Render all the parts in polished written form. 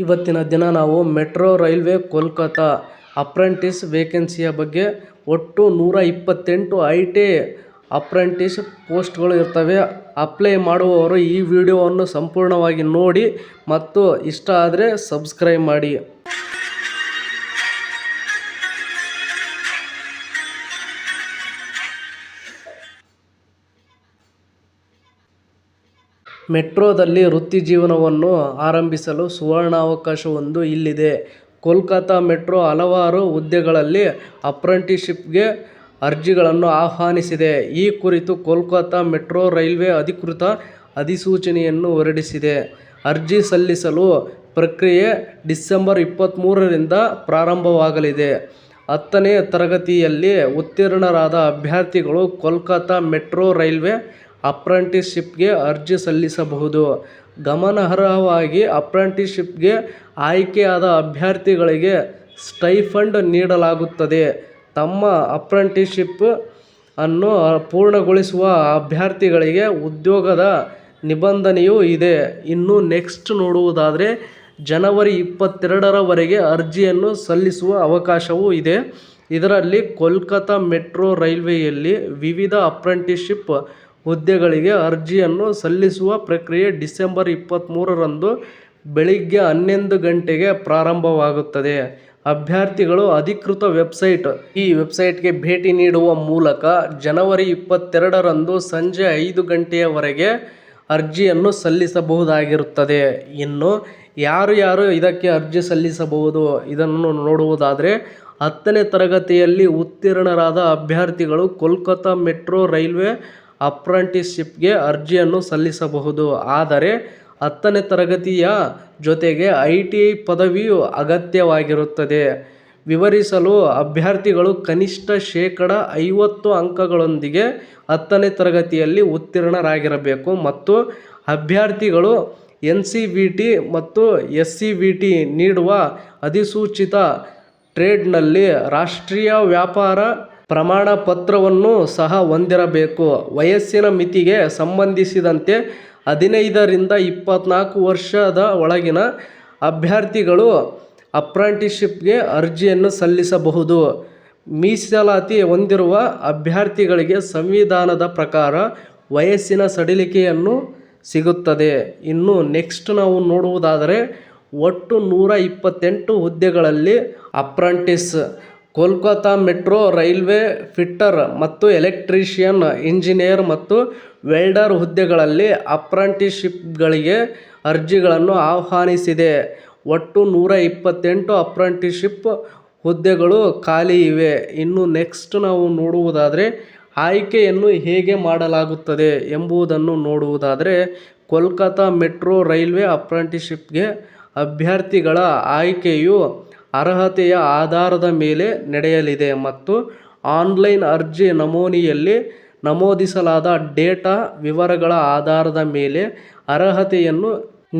ಇವತ್ತಿನ ದಿನ ನಾವು ಮೆಟ್ರೋ ರೈಲ್ವೆ ಕೋಲ್ಕತ್ತಾ ಅಪ್ರೆಂಟಿಸ್ ವೇಕೆನ್ಸಿಯ ಬಗ್ಗೆ ಒಟ್ಟು 128 ಐ.ಟಿ ಅಪ್ರೆಂಟಿಸ್ ಪೋಸ್ಟ್ಗಳು ಇರ್ತವೆ. ಅಪ್ಲೈ ಮಾಡುವವರು ಈ ವಿಡಿಯೋವನ್ನು ಸಂಪೂರ್ಣವಾಗಿ ನೋಡಿ ಮತ್ತು ಇಷ್ಟ ಆದರೆ ಸಬ್ಸ್ಕ್ರೈಬ್ ಮಾಡಿ. ಮೆಟ್ರೋದಲ್ಲಿ ವೃತ್ತಿ ಜೀವನವನ್ನು ಆರಂಭಿಸಲು ಸುವರ್ಣಾವಕಾಶವೊಂದು ಇಲ್ಲಿದೆ. ಕೋಲ್ಕತ್ತಾ ಮೆಟ್ರೋ ಹಲವಾರು ಹುದ್ದೆಗಳಲ್ಲಿ ಅಪ್ರೆಂಟಿಸ್ಶಿಪ್ಗೆ ಅರ್ಜಿಗಳನ್ನು ಆಹ್ವಾನಿಸಿದೆ. ಈ ಕುರಿತು ಕೋಲ್ಕತ್ತಾ ಮೆಟ್ರೋ ರೈಲ್ವೆ ಅಧಿಕೃತ ಅಧಿಸೂಚನೆಯನ್ನು ಹೊರಡಿಸಿದೆ. ಅರ್ಜಿ ಸಲ್ಲಿಸಲು ಪ್ರಕ್ರಿಯೆ ಡಿಸೆಂಬರ್ 23ರಿಂದ ಪ್ರಾರಂಭವಾಗಲಿದೆ. 10ನೇ ತರಗತಿಯಲ್ಲಿ ಉತ್ತೀರ್ಣರಾದ ಅಭ್ಯರ್ಥಿಗಳು ಕೋಲ್ಕತ್ತಾ ಮೆಟ್ರೋ ರೈಲ್ವೆ ಅಪ್ರೆಂಟಿಸ್ಶಿಪ್ಗೆ ಅರ್ಜಿ ಸಲ್ಲಿಸಬಹುದು. ಗಮನಾರ್ಹವಾಗಿ ಅಪ್ರೆಂಟಿಸ್ಶಿಪ್ಗೆ ಆಯ್ಕೆಯಾದ ಅಭ್ಯರ್ಥಿಗಳಿಗೆ ಸ್ಟೈಫಂಡ್ ನೀಡಲಾಗುತ್ತದೆ. ತಮ್ಮ ಅಪ್ರೆಂಟಿಸ್ಶಿಪ್ ಅನ್ನು ಪೂರ್ಣಗೊಳಿಸುವ ಅಭ್ಯರ್ಥಿಗಳಿಗೆ ಉದ್ಯೋಗದ ನಿಬಂಧನೆಯೂ ಇದೆ. ಇನ್ನು ನೆಕ್ಸ್ಟ್ ನೋಡುವುದಾದರೆ ಜನವರಿ 22ರವರೆಗೆ ಅರ್ಜಿಯನ್ನು ಸಲ್ಲಿಸುವ ಅವಕಾಶವೂ ಇದೆ. ಇದರಲ್ಲಿ ಕೋಲ್ಕತ್ತಾ ಮೆಟ್ರೋ ರೈಲ್ವೆಯಲ್ಲಿ ವಿವಿಧ ಅಪ್ರೆಂಟಿಸ್ಶಿಪ್ ಹುದ್ದೆಗಳಿಗೆ ಅರ್ಜಿಯನ್ನು ಸಲ್ಲಿಸುವ ಪ್ರಕ್ರಿಯೆ ಡಿಸೆಂಬರ್ 23ರಂದು ಬೆಳಿಗ್ಗೆ 11 ಗಂಟೆಗೆ ಪ್ರಾರಂಭವಾಗುತ್ತದೆ. ಅಭ್ಯರ್ಥಿಗಳು ಅಧಿಕೃತ ಈ ವೆಬ್ಸೈಟ್ಗೆ ಭೇಟಿ ನೀಡುವ ಮೂಲಕ ಜನವರಿ 22ರಂದು ಸಂಜೆ 5 ಗಂಟೆಯವರೆಗೆ ಅರ್ಜಿಯನ್ನು ಸಲ್ಲಿಸಬಹುದಾಗಿರುತ್ತದೆ. ಇನ್ನು ಯಾರು ಇದಕ್ಕೆ ಅರ್ಜಿ ಸಲ್ಲಿಸಬಹುದು ಇದನ್ನು ನೋಡುವುದಾದರೆ 10ನೇ ತರಗತಿಯಲ್ಲಿ ಉತ್ತೀರ್ಣರಾದ ಅಭ್ಯರ್ಥಿಗಳು ಕೋಲ್ಕತ್ತಾ ಮೆಟ್ರೋ ರೈಲ್ವೆ ಅಪ್ರೆಂಟಿಸ್ಶಿಪ್ಗೆ ಅರ್ಜಿಯನ್ನು ಸಲ್ಲಿಸಬಹುದು. ಆದರೆ 10ನೇ ತರಗತಿಯ ಜೊತೆಗೆ ಐ.ಟಿ ಪದವಿಯು ಅಗತ್ಯವಾಗಿರುತ್ತದೆ. ವಿವರಿಸಲು ಅಭ್ಯರ್ಥಿಗಳು ಕನಿಷ್ಠ 50% ಅಂಕಗಳೊಂದಿಗೆ 10ನೇ ತರಗತಿಯಲ್ಲಿ ಉತ್ತೀರ್ಣರಾಗಿರಬೇಕು ಮತ್ತು ಅಭ್ಯರ್ಥಿಗಳು NCVT ಮತ್ತು SCVT ನೀಡುವ ಅಧಿಸೂಚಿತ ಟ್ರೇಡ್ನಲ್ಲಿ ರಾಷ್ಟ್ರೀಯ ವ್ಯಾಪಾರ ಪ್ರಮಾಣ ಪತ್ರವನ್ನು ಸಹ ಹೊಂದಿರಬೇಕು. ವಯಸ್ಸಿನ ಮಿತಿಗೆ ಸಂಬಂಧಿಸಿದಂತೆ 15ರಿಂದ 24 ವರ್ಷದ ಒಳಗಿನ ಅಭ್ಯರ್ಥಿಗಳು ಅಪ್ರೆಂಟಿಸ್ಶಿಪ್ಗೆ ಅರ್ಜಿಯನ್ನು ಸಲ್ಲಿಸಬಹುದು. ಮೀಸಲಾತಿ ಹೊಂದಿರುವ ಅಭ್ಯರ್ಥಿಗಳಿಗೆ ಸಂವಿಧಾನದ ಪ್ರಕಾರ ವಯಸ್ಸಿನ ಸಡಿಲಿಕೆಯನ್ನು ಸಿಗುತ್ತದೆ. ಇನ್ನು ನೆಕ್ಸ್ಟ್ ನಾವು ನೋಡುವುದಾದರೆ ಒಟ್ಟು 128 ಹುದ್ದೆಗಳಲ್ಲಿ apprentice Kolkata metro railway fitter ಮತ್ತು ಎಲೆಕ್ಟ್ರಿಷಿಯನ್, ಇಂಜಿನಿಯರ್ ಮತ್ತು ವೆಲ್ಡರ್ ಹುದ್ದೆಗಳಲ್ಲಿ ಅಪ್ರೆಂಟಿಸ್ಶಿಪ್ಗಳಿಗೆ ಅರ್ಜಿಗಳನ್ನು ಆಹ್ವಾನಿಸಿದೆ. ಒಟ್ಟು 128 ಅಪ್ರೆಂಟಿಸ್ಶಿಪ್ ಹುದ್ದೆಗಳು ಖಾಲಿ ಇವೆ. ಇನ್ನು ನೆಕ್ಸ್ಟ್ ನಾವು ನೋಡುವುದಾದರೆ ಆಯ್ಕೆಯನ್ನು ಹೇಗೆ ಮಾಡಲಾಗುತ್ತದೆ ಎಂಬುದನ್ನು ನೋಡುವುದಾದರೆ ಕೋಲ್ಕತ್ತಾ ಮೆಟ್ರೋ ರೈಲ್ವೆ ಅಪ್ರೆಂಟಿಸ್ಶಿಪ್ಗೆ ಅಭ್ಯರ್ಥಿಗಳ ಆಯ್ಕೆಯು ಅರ್ಹತೆಯ ಆಧಾರದ ಮೇಲೆ ನಡೆಯಲಿದೆ ಮತ್ತು ಆನ್ಲೈನ್ ಅರ್ಜಿ ನಮೂನೆಯಲ್ಲಿ ನಮೂದಿಸಲಾದ ಡೇಟಾ ವಿವರಗಳ ಆಧಾರದ ಮೇಲೆ ಅರ್ಹತೆಯನ್ನು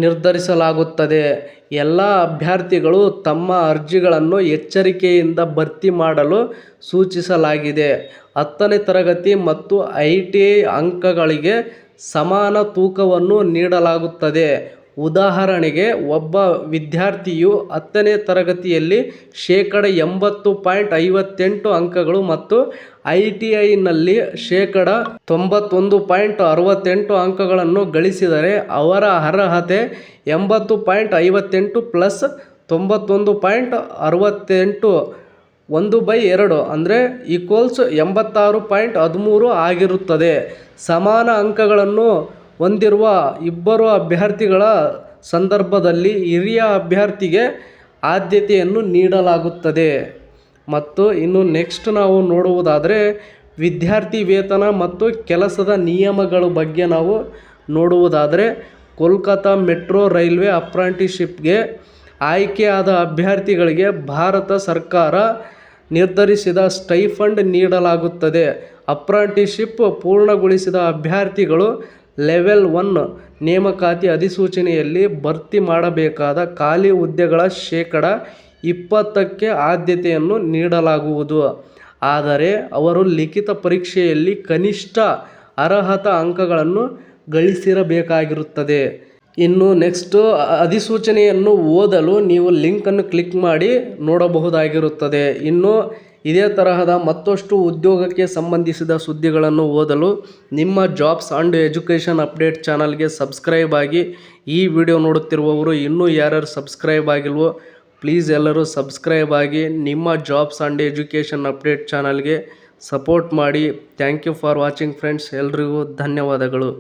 ನಿರ್ಧರಿಸಲಾಗುತ್ತದೆ. ಎಲ್ಲ ಅಭ್ಯರ್ಥಿಗಳು ತಮ್ಮ ಅರ್ಜಿಗಳನ್ನು ಎಚ್ಚರಿಕೆಯಿಂದ ಭರ್ತಿ ಮಾಡಲು ಸೂಚಿಸಲಾಗಿದೆ. 10ನೇ ತರಗತಿ ಮತ್ತು ಐ.ಟಿ ಅಂಕಗಳಿಗೆ ಸಮಾನ ತೂಕವನ್ನು ನೀಡಲಾಗುತ್ತದೆ. ಉದಾಹರಣೆಗೆ, ಒಬ್ಬ ವಿದ್ಯಾರ್ಥಿಯು 10ನೇ ತರಗತಿಯಲ್ಲಿ 80.58% ಅಂಕಗಳು ಮತ್ತು ಐ.ಟಿ.ಐನಲ್ಲಿ 91.68% ಅಂಕಗಳನ್ನು ಗಳಿಸಿದರೆ ಅವರ ಅರ್ಹತೆ 80.58 ಪ್ಲಸ್ 91.68 1/2 ಅಂದರೆ = 86.13 ಆಗಿರುತ್ತದೆ. ಸಮಾನ ಅಂಕಗಳನ್ನು ಹೊಂದಿರುವ ಇಬ್ಬರು ಅಭ್ಯರ್ಥಿಗಳ ಸಂದರ್ಭದಲ್ಲಿ ಹಿರಿಯ ಅಭ್ಯರ್ಥಿಗೆ ಆದ್ಯತೆಯನ್ನು ನೀಡಲಾಗುತ್ತದೆ. ಮತ್ತು ಇನ್ನು ನೆಕ್ಸ್ಟ್ ನಾವು ನೋಡುವುದಾದರೆ ವಿದ್ಯಾರ್ಥಿ ವೇತನ ಮತ್ತು ಕೆಲಸದ ನಿಯಮಗಳ ಬಗ್ಗೆ ನಾವು ನೋಡುವುದಾದರೆ ಕೋಲ್ಕತ್ತಾ ಮೆಟ್ರೋ ರೈಲ್ವೆ ಅಪ್ರೆಂಟಿಸ್ಶಿಪ್ಗೆ ಆಯ್ಕೆಯಾದ ಅಭ್ಯರ್ಥಿಗಳಿಗೆ ಭಾರತ ಸರ್ಕಾರ ನಿರ್ಧರಿಸಿದ ಸ್ಟೈಫಂಡ್ ನೀಡಲಾಗುತ್ತದೆ. ಅಪ್ರೆಂಟಿಸ್ಶಿಪ್ ಪೂರ್ಣಗೊಳಿಸಿದ ಅಭ್ಯರ್ಥಿಗಳು ಲೆವೆಲ್ 1 ನೇಮಕಾತಿ ಅಧಿಸೂಚನೆಯಲ್ಲಿ ಭರ್ತಿ ಮಾಡಬೇಕಾದ ಖಾಲಿ ಹುದ್ದೆಗಳ 20%ಕ್ಕೆ ಆದ್ಯತೆಯನ್ನು ನೀಡಲಾಗುವುದು. ಆದರೆ ಅವರು ಲಿಖಿತ ಪರೀಕ್ಷೆಯಲ್ಲಿ ಕನಿಷ್ಠ ಅರ್ಹತಾ ಅಂಕಗಳನ್ನು ಗಳಿಸಿರಬೇಕಾಗಿರುತ್ತದೆ. ಇನ್ನು ನೆಕ್ಸ್ಟ್ ಅಧಿಸೂಚನೆಯನ್ನು ಓದಲು ನೀವು ಲಿಂಕನ್ನು ಕ್ಲಿಕ್ ಮಾಡಿ ನೋಡಬಹುದಾಗಿರುತ್ತದೆ. ಇನ್ನು ಇದೇ ತರಹದ ಮತ್ತಷ್ಟು ಉದ್ಯೋಗಕ್ಕೆ ಸಂಬಂಧಿಸಿದ ಸುದ್ದಿಗಳನ್ನು ಓದಲು ನಿಮ್ಮ ಜಾಬ್ಸ್ ಆ್ಯಂಡ್ ಎಜುಕೇಷನ್ ಅಪ್ಡೇಟ್ ಚಾನಲ್ಗೆ ಸಬ್ಸ್ಕ್ರೈಬ್ ಆಗಿ. ಈ ವಿಡಿಯೋ ನೋಡುತ್ತಿರುವವರು ಇನ್ನೂ ಯಾರ್ಯಾರು ಸಬ್ಸ್ಕ್ರೈಬ್ ಆಗಿಲ್ವೋ ಪ್ಲೀಸ್ ಎಲ್ಲರೂ ಸಬ್ಸ್ಕ್ರೈಬ್ ಆಗಿ ನಿಮ್ಮ ಜಾಬ್ಸ್ ಆ್ಯಂಡ್ ಎಜುಕೇಷನ್ ಅಪ್ಡೇಟ್ ಚಾನಲ್ಗೆ ಸಪೋರ್ಟ್ ಮಾಡಿ. Thank you for watching friends. ಎಲ್ರಿಗೂ ಧನ್ಯವಾದಗಳು.